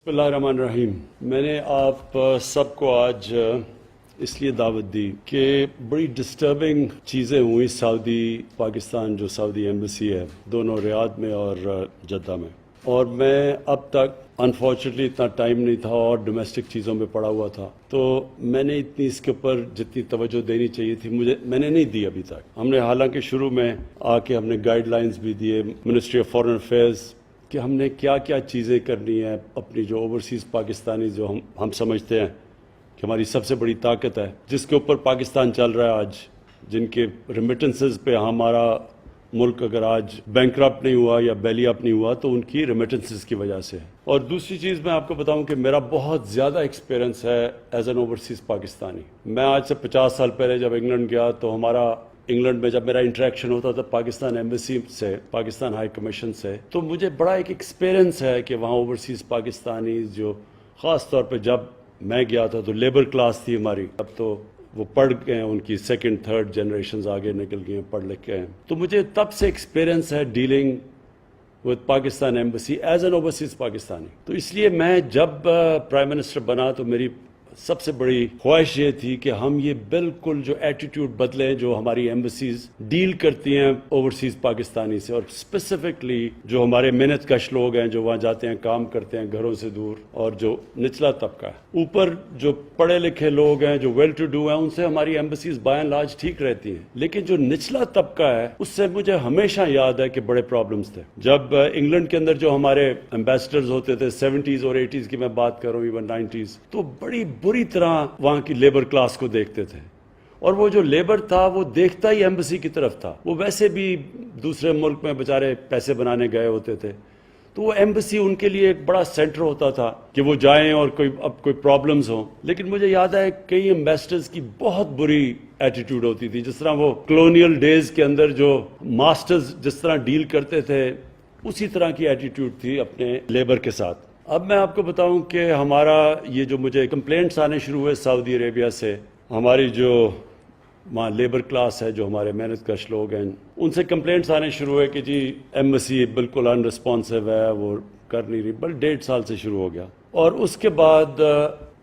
بسم اللہ الرحمن الرحیم. میں نے آپ سب کو آج اس لیے دعوت دی کہ بڑی ڈسٹربنگ چیزیں ہوئی سعودی پاکستان جو سعودی ایمبیسی ہے دونوں ریاض میں اور جدہ میں، اور میں اب تک انفارچونیٹلی اتنا ٹائم نہیں تھا اور ڈومیسٹک چیزوں میں پڑا ہوا تھا، تو میں نے اتنی اس کے اوپر جتنی توجہ دینی چاہیے تھی میں نے نہیں دی ابھی تک. ہم نے حالانکہ شروع میں آ کے ہم نے گائیڈ لائنز بھی دیے منسٹری آف فارن افیئرز کہ ہم نے کیا کیا چیزیں کرنی ہیں اپنی جو اوورسیز پاکستانی جو ہم سمجھتے ہیں کہ ہماری سب سے بڑی طاقت ہے، جس کے اوپر پاکستان چل رہا ہے آج، جن کے ریمیٹنسز پہ ہمارا ملک اگر آج بینکرپٹ نہیں ہوا یا بیلی اپ نہیں ہوا تو ان کی ریمیٹنسز کی وجہ سے. اور دوسری چیز میں آپ کو بتاؤں کہ میرا بہت زیادہ ایکسپیرنس ہے ایز این اوورسیز پاکستانی. میں آج سے 50 سال پہلے جب انگلینڈ گیا تو ہمارا انگلینڈ میں جب میرا انٹریکشن ہوتا تھا پاکستان ایمبیسی سے، پاکستان ہائی کمیشن سے، تو مجھے بڑا ایک ایکسپیرنس ہے کہ وہاں اوورسیز پاکستانی جو خاص طور پہ جب میں گیا تھا تو لیبر کلاس تھی ہماری، اب تو وہ پڑھ گئے ہیں، ان کی سیکنڈ تھرڈ جنریشنز آگے نکل گئی ہیں، پڑھ لکھ کے ہیں. تو مجھے تب سے ایکسپیرنس ہے dealing with Pakistan embassy as an overseas Pakistani. تو اس لیے میں جب پرائم منسٹر بنا تو میری سب سے بڑی خواہش یہ تھی کہ ہم یہ بالکل جو ایٹیٹیوڈ بدلیں جو ہماری ایمبیسیز ڈیل کرتی ہیں اوورسیز پاکستانی سے، اور اسپیسیفکلی جو ہمارے محنت کش لوگ ہیں جو وہاں جاتے ہیں کام کرتے ہیں گھروں سے دور، اور جو نچلا طبقہ ہے. اوپر جو پڑھے لکھے لوگ ہیں جو ویل ٹو ڈو ہیں ان سے ہماری ایمبیسیز بائی اینڈ لارج ٹھیک رہتی ہیں، لیکن جو نچلا طبقہ ہے اس سے مجھے ہمیشہ یاد ہے کہ بڑے پرابلمس تھے. جب انگلینڈ کے اندر جو ہمارے ایمبیسڈرز ہوتے تھے 70s اور 80s کی میں بات کروں، ایون 90s، تو بڑی بری طرح وہاں کی لیبر کلاس کو دیکھتے تھے، اور وہ جو لیبر تھا وہ دیکھتا ہی ایمبیسی کی طرف تھا. وہ ویسے بھی دوسرے ملک میں بیچارے پیسے بنانے گئے ہوتے تھے، تو وہ ایمبیسی ان کے لیے ایک بڑا سینٹر ہوتا تھا کہ وہ جائیں اور کوئی پرابلمز ہوں. لیکن مجھے یاد ہے کئی ایمبیسڈرز کی بہت بری ایٹیٹیوڈ ہوتی تھی، جس طرح وہ کلونیل ڈیز کے اندر جو ماسٹرز جس طرح ڈیل کرتے تھے اسی طرح کی ایٹیٹیوڈ تھی اپنے لیبر کے ساتھ. اب میں آپ کو بتاؤں کہ ہمارا یہ جو مجھے کمپلینٹس آنے شروع ہوئے سعودی عربیہ سے، ہماری جو وہاں لیبر کلاس ہے جو ہمارے محنت کش لوگ ہیں ان سے کمپلینٹس آنے شروع ہوئے کہ جی ایمبیسی بالکل ان رسپانسو ہے، وہ کر نہیں رہی. بل 1.5 سال سے شروع ہو گیا، اور اس کے بعد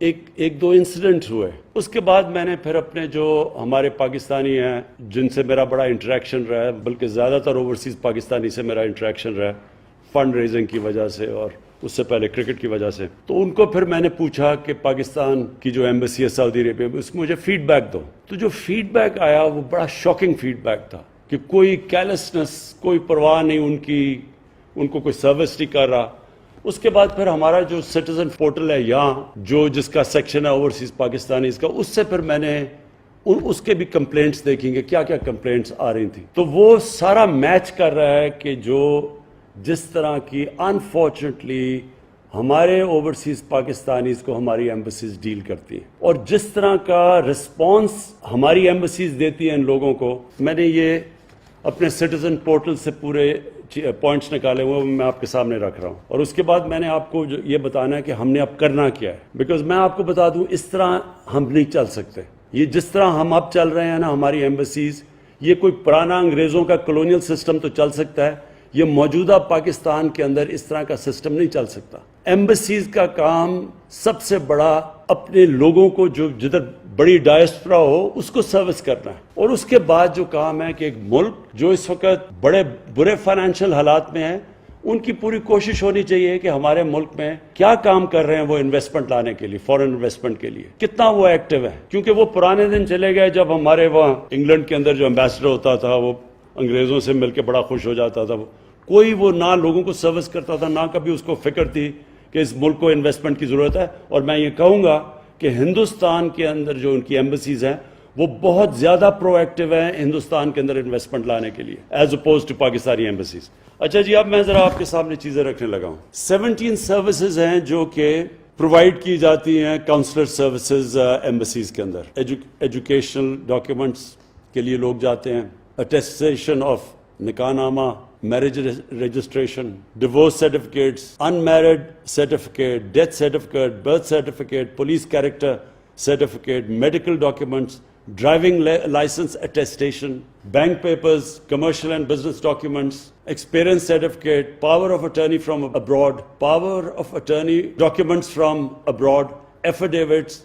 ایک دو انسیڈنٹ ہوئے. اس کے بعد میں نے پھر اپنے جو ہمارے پاکستانی ہیں جن سے میرا بڑا انٹریکشن رہا ہے، بلکہ زیادہ تر اوورسیز پاکستانی سے میرا انٹریکشن رہا ہے فنڈ ریزنگ کی وجہ سے اور اس سے پہلے کرکٹ کی وجہ سے، تو ان کو پھر میں نے پوچھا کہ پاکستان کی جو ایمبیسی ہے سعودی عربیہ میں اس کو مجھے فیڈ بیک دو. تو جو فیڈ بیک آیا وہ بڑا شاکنگ فیڈ بیک تھا کہ کوئی کیلسنس، کوئی پرواہ نہیں ان کو کوئی سروس نہیں کر رہا. اس کے بعد پھر ہمارا جو سٹیزن پورٹل ہے یہاں جس کا سیکشن ہے اوورسیز پاکستانیز کا، اس سے پھر میں نے اس کے بھی کمپلینٹس دیکھیں گے کیا کیا کمپلینٹس آ رہی تھیں. تو وہ سارا میچ کر رہا ہے کہ جس طرح کی انفارچونیٹلی ہمارے اوورسیز پاکستانیز کو ہماری ایمبیسیز ڈیل کرتی ہیں، اور جس طرح کا رسپانس ہماری ایمبیسیز دیتی ہیں ان لوگوں کو. میں نے یہ اپنے سٹیزن پورٹل سے پورے پوائنٹس نکالے ہوئے میں آپ کے سامنے رکھ رہا ہوں، اور اس کے بعد میں نے آپ کو یہ بتانا ہے کہ ہم نے اب کرنا کیا ہے. بیکاز میں آپ کو بتا دوں اس طرح ہم نہیں چل سکتے. یہ جس طرح ہم اب چل رہے ہیں نا ہماری ایمبیسیز، یہ کوئی پرانا انگریزوں کا کلونیل سسٹم تو چل سکتا ہے، یہ موجودہ پاکستان کے اندر اس طرح کا سسٹم نہیں چل سکتا. ایمبیسیز کا کام سب سے بڑا اپنے لوگوں کو جو جدھر بڑی ڈائسپورا ہو اس کو سروس کرنا ہے، اور اس کے بعد جو کام ہے کہ ایک ملک جو اس وقت بڑے برے فائنینشیل حالات میں ہے، ان کی پوری کوشش ہونی چاہیے کہ ہمارے ملک میں کیا کام کر رہے ہیں وہ انویسٹمنٹ لانے کے لیے، فورن انویسٹمنٹ کے لیے کتنا وہ ایکٹیو ہے. کیونکہ وہ پرانے دن چلے گئے جب ہمارے وہاں انگلینڈ کے اندر جو ایمبیسڈر ہوتا تھا وہ انگریزوں سے مل کے بڑا خوش ہو جاتا تھا. کوئی وہ نہ لوگوں کو سروس کرتا تھا، نہ کبھی اس کو فکر تھی کہ اس ملک کو انویسٹمنٹ کی ضرورت ہے. اور میں یہ کہوں گا کہ ہندوستان کے اندر جو ان کی ایمبیسیز ہیں وہ بہت زیادہ پرو ایکٹیو ہیں ہندوستان کے اندر انویسٹمنٹ لانے کے لیے as opposed to Pakistani embassies. اچھا جی، اب میں ذرا آپ کے سامنے چیزیں رکھنے لگا ہوں. 17 سروسز ہیں جو کہ پرووائڈ کی جاتی ہیں کاؤنسلر سروسز ایمبیسیز کے اندر. ایجوکیشنل ڈاکیومنٹس کے لیے لوگ جاتے ہیں، اٹیسٹیشن آف نکاح نامہ، marriage registration, divorce certificates, unmarried certificate, death certificate, birth certificate, police character certificate, medical documents, driving license attestation, bank papers, commercial and business documents, experience certificate, power of attorney from abroad, power of attorney documents from abroad, affidavits,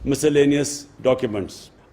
miscellaneous documents.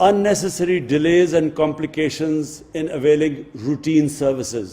Unnecessary delays and complications in availing routine services.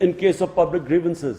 in case of public grievances.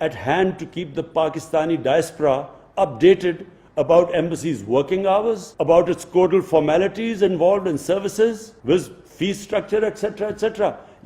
at hand to keep the Pakistani diaspora updated about embassy's working hours, about its codal formalities involved in services, with fee structure, etc., etc.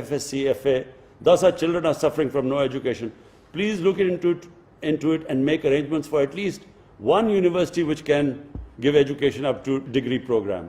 FSc FA. Thus our children are suffering from no education. Please look into it and make arrangements for at least one university which can give education up to degree program.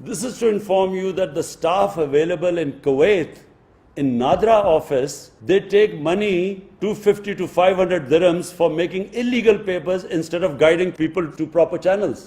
This is to inform you that the staff available in Kuwait, in Nadra office, they take money 250 to 500 dirhams for making illegal papers instead of guiding people to proper channels.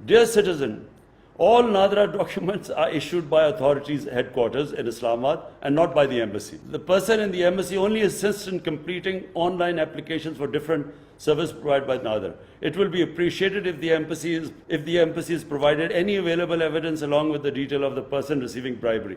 Dear citizen, all Nadra documents are issued by authorities headquarters in Islamabad and not by the embassy. The person in the embassy only assists in completing online applications for different services provided by Nadra. It will be appreciated if the embassy is provided any available evidence along with the detail of the person receiving bribery.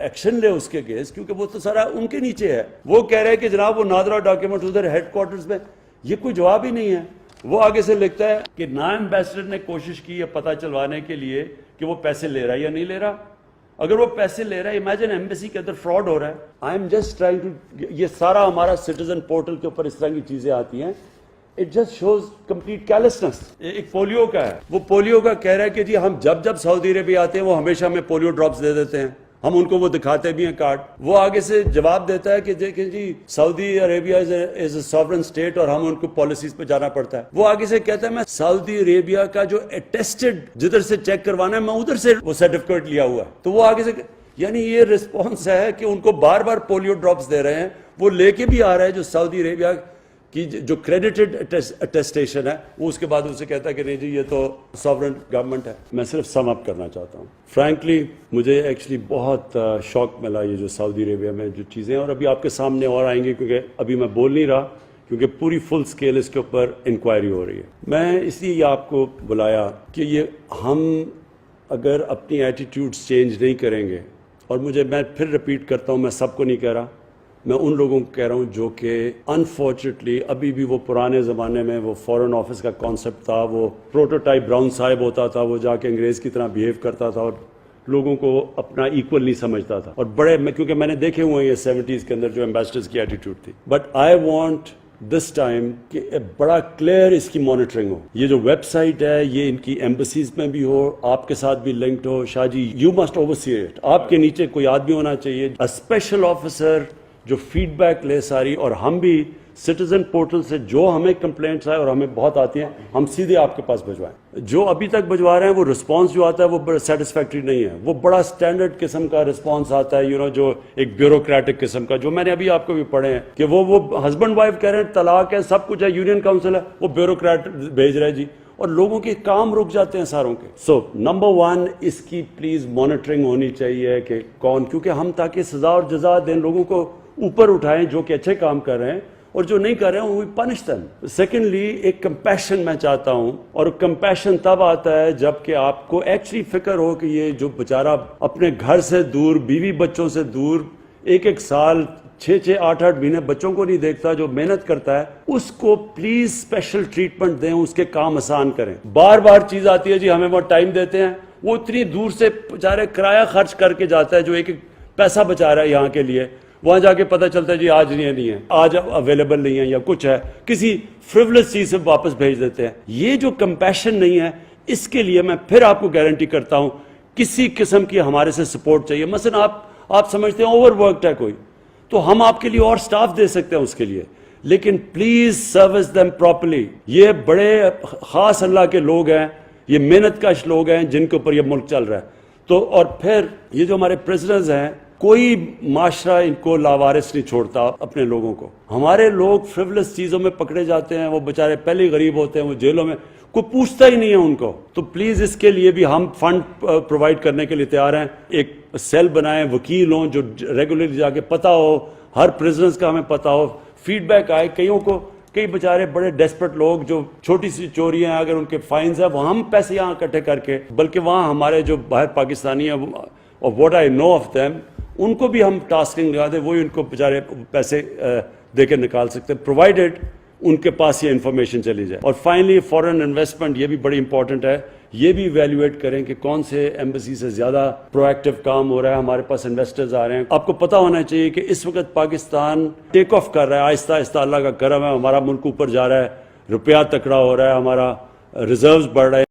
Action لے اس کے against, کیونکہ وہ تو سارا ان کے نیچے ہے. وہ کہہ رہے ہیں کہ جناب وہ نادرا ڈاکیومنٹ ادھر ہیڈ کوارٹرز میں، یہ کوئی جواب ہی نہیں ہے. وہ آگے سے لکھتا ہے کہ نائب ایمبیسڈر نے کوشش کی ہے پتہ چلوانے کے لیے کہ وہ پیسے لے رہا ہے یا نہیں لے رہا. اگر وہ پیسے لے رہا ہے، امیجن ایمبیسی کے اندر فراڈ ہو رہا ہے. I'm just trying to, یہ سارا ہمارا سٹیزن پورٹل کے اوپر اس طرح کی چیزیں آتی ہیں. It just shows complete carelessness. ایک پولیو کا ہے، وہ پولیو کا کہہ رہا ہے کہ جی ہم جب سعودی عربیہ آتے ہیں وہ ہمیشہ ہمیں پولیو ڈراپس دے دیتے ہیں، ہم ان کو وہ دکھاتے بھی ہیں کارڈ. وہ آگے سے جواب دیتا ہے کہ دیکھیں جی سعودی عربیہ از اے ساورن اسٹیٹ اور ہم ان کو پالیسیز پہ جانا پڑتا ہے. وہ آگے سے کہتا ہے میں سعودی عربیہ کا جو اٹیسٹڈ جدھر سے چیک کروانا ہے میں ادھر سے وہ سرٹیفکیٹ لیا ہوا ہے. تو وہ آگے سے، یعنی یہ رسپانس ہے کہ ان کو بار بار پولیو ڈراپس دے رہے ہیں. وہ لے کے بھی آ رہا ہے جو سعودی عربیہ کی جو کریڈیٹڈ اٹیسٹیشن ہے، وہ اس کے بعد اسے کہتا ہے کہ نہیں جی یہ تو ساورن گورنمنٹ ہے. میں صرف سم اپ کرنا چاہتا ہوں. فرینکلی مجھے ایکچولی بہت شوق ملا یہ جو سعودی عربیہ میں جو چیزیں، اور ابھی آپ کے سامنے اور آئیں گی کیونکہ ابھی میں بول نہیں رہا کیونکہ پوری فل سکیل اس کے اوپر انکوائری ہو رہی ہے. میں اس لیے آپ کو بلایا کہ یہ ہم اگر اپنی ایٹیٹیوڈز چینج نہیں کریں گے، اور میں پھر ریپیٹ کرتا ہوں، میں سب کو نہیں کہہ رہا، میں ان لوگوں کو کہہ رہا ہوں جو کہ انفارچونیٹلی ابھی بھی وہ پرانے زمانے میں وہ فورن آفس کا کانسیپٹ تھا، وہ پروٹوٹائپ براؤن صاحب ہوتا تھا، وہ جا کے انگریز کی طرح بیہیو کرتا تھا اور لوگوں کو اپنا ایکول نہیں سمجھتا تھا. اور کیونکہ میں نے دیکھے ہوئے ہیں یہ 70s کے اندر جو ایمبیسڈرز کی ایٹیٹیوڈ تھی. But I want this time کہ بڑا کلیئر اس کی مانیٹرنگ ہو. یہ جو ویب سائٹ ہے یہ ان کی ایمبسیز میں بھی ہو، آپ کے ساتھ بھی لنکڈ ہو. Shah ji you must oversee it. آپ کے نیچے کوئی آدمی ہونا چاہیے، اسپیشل آفیسر جو فیڈ بیک لے ساری، اور ہم بھی سٹیزن پورٹل سے جو ہمیں کمپلینٹس آئے اور ہمیں بہت آتی ہیں ہم سیدھے آپ کے پاس بھجوائیں. جو ابھی تک بھجوا رہے ہیں وہ رسپانس جو آتا ہے وہ بڑا سیٹسفیکٹری نہیں ہے. وہ بڑا سٹینڈرڈ قسم کا رسپانس آتا ہے جو ایک بیوروکریٹک قسم کا، جو میں نے ابھی آپ کو بھی پڑھے ہیں کہ وہ ہسبینڈ وائف کہہ رہے ہیں طلاق ہے سب کچھ ہے، یونین کاؤنسل ہے، وہ بیوروکریٹ بھیج رہے جی، اور لوگوں کے کام رک جاتے ہیں ساروں کے. سو نمبر 1 اس کی پلیز مانیٹرنگ ہونی چاہیے کہ کون، کیونکہ ہم تاکہ سزا اور جزا دیں، لوگوں کو اوپر اٹھائیں جو کہ اچھے کام کر رہے ہیں، اور جو نہیں کر رہے ہیں وہ پنش دیم. سیکنڈلی ایک کمپیشن میں چاہتا ہوں، اور کمپیشن تب آتا ہے جب کہ آپ کو ایکچولی فکر ہو کہ یہ جو بیچارہ اپنے گھر سے دور، بیوی بچوں سے دور، ایک سال 6 8 مہینے بچوں کو نہیں دیکھتا، جو محنت کرتا ہے، اس کو پلیز اسپیشل ٹریٹمنٹ دیں، اس کے کام آسان کریں. بار بار چیز آتی ہے جی ہمیں وہ ٹائم دیتے ہیں، وہ اتنی دور سے بیچارے کرایہ خرچ کر کے جاتا ہے جو ایک پیسہ بچا رہا ہے یہاں کے لیے، وہاں جا کے پتہ چلتا ہے جی آج نہیں ہے، آج اویلیبل نہیں ہے یا کچھ ہے، کسی فریولس چیز سے واپس بھیج دیتے ہیں. یہ جو کمپیشن نہیں ہے، اس کے لیے میں پھر آپ کو گارنٹی کرتا ہوں کسی قسم کی ہمارے سے سپورٹ چاہیے. مثلا آپ سمجھتے ہیں اوور ورکڈ ہے کوئی، تو ہم آپ کے لیے اور سٹاف دے سکتے ہیں اس کے لیے، لیکن پلیز سروس دیم پراپرلی. یہ بڑے خاص اللہ کے لوگ ہیں، یہ محنت کش لوگ ہیں جن کے اوپر یہ ملک چل رہا ہے. تو اور پھر یہ جو ہمارے پریزنرز ہیں، کوئی معاشرہ ان کو لاوارث نہیں چھوڑتا اپنے لوگوں کو. ہمارے لوگ فریولس چیزوں میں پکڑے جاتے ہیں، وہ بیچارے پہلے غریب ہوتے ہیں، وہ جیلوں میں، کوئی پوچھتا ہی نہیں ہے ان کو. تو پلیز اس کے لیے بھی ہم فنڈ پرووائڈ کرنے کے لیے تیار ہیں. ایک سیل بنائیں، وکیل ہوں جو ریگولرلی جا کے پتہ ہو، ہر پریزنرز کا ہمیں پتہ ہو، فیڈ بیک آئے. کئی بیچارے بڑے ڈیسپریٹ لوگ جو چھوٹی سی چوریاں اگر ان کے فائنز ہیں، وہ ہم پیسے یہاں اکٹھے کر کے، بلکہ وہاں ہمارے جو باہر پاکستانی ہیں اور what I know of them, ان کو بھی ہم ٹاسکنگ لگا دیں، وہی ان کو بیچارے پیسے دے کے نکال سکتے ہیں، پرووائڈیڈ ان کے پاس یہ انفارمیشن چلی جائے. اور فائنلی فورن انویسٹمنٹ، یہ بھی بڑی امپورٹنٹ ہے. یہ بھی ایویلیویٹ کریں کہ کون سے ایمبیسی سے زیادہ پرو ایکٹیو کام ہو رہا ہے، ہمارے پاس انویسٹرز آ رہے ہیں. آپ کو پتہ ہونا چاہیے کہ اس وقت پاکستان ٹیک آف کر رہا ہے آہستہ آہستہ، اللہ کا کرم ہے، ہمارا ملک اوپر جا رہا ہے، روپیہ تکڑا ہو رہا ہے، ہمارا ریزروز بڑھ رہا ہے.